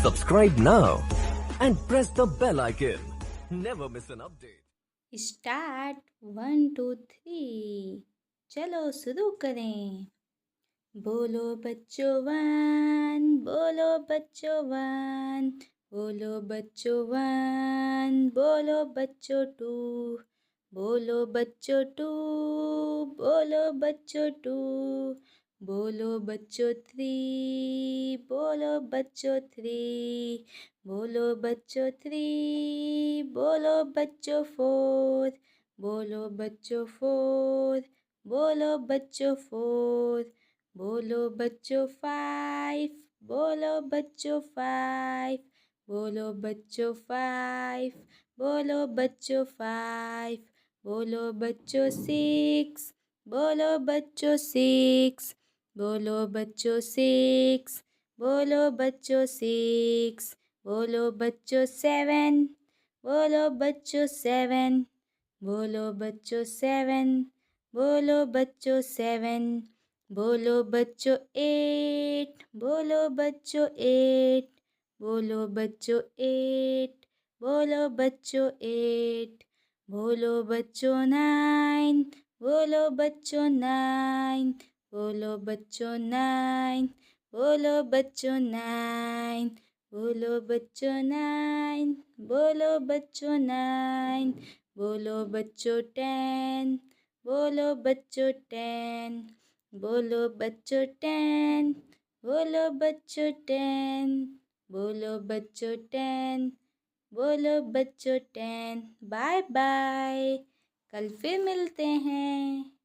Subscribe now and press the bell icon. Never miss an update. Start 1 2 3। चलो शुरू करें। बोलो बच्चों वन, बोलो बच्चों वन, बोलो बच्चों वन, बोलो बच्चों टू, बोलो बच्चों टू, बोलो बच्चों टू, बोलो बच्चों थ्री, बोलो बच्चों थ्री, बोलो बच्चों थ्री, बोलो बच्चों फोर, बोलो बच्चों फोर, बोलो बच्चों फोर, बोलो बच्चों फाइव, बोलो बच्चों फाइव, बोलो बच्चों फाइव, बोलो बच्चों फाइव, बोलो बच्चों सिक्स, बोलो बच्चों सिक्स, बोलो बच्चों सिक्स, बोलो बच्चों सिक्स, बोलो बच्चों सेवन, बोलो बच्चों सेवन, बोलो बच्चों सेवन, बोलो बच्चों सेवन, बोलो बच्चों एट, बोलो बच्चों एट, बोलो बच्चों एट, बोलो बच्चों एट, बोलो बच्चों नाइन, बोलो बच्चों नाइन, बोलो बच्चों नाइन, बोलो बच्चों नाइन, बोलो बच्चों नाइन, बोलो बच्चों नाइन, बोलो बच्चों टेन, बोलो बच्चों टेन, बोलो बच्चों टेन, बोलो बच्चों टेन, बोलो बच्चों टेन, बोलो बच्चों टेन। बाय बाय, कल फिर मिलते हैं।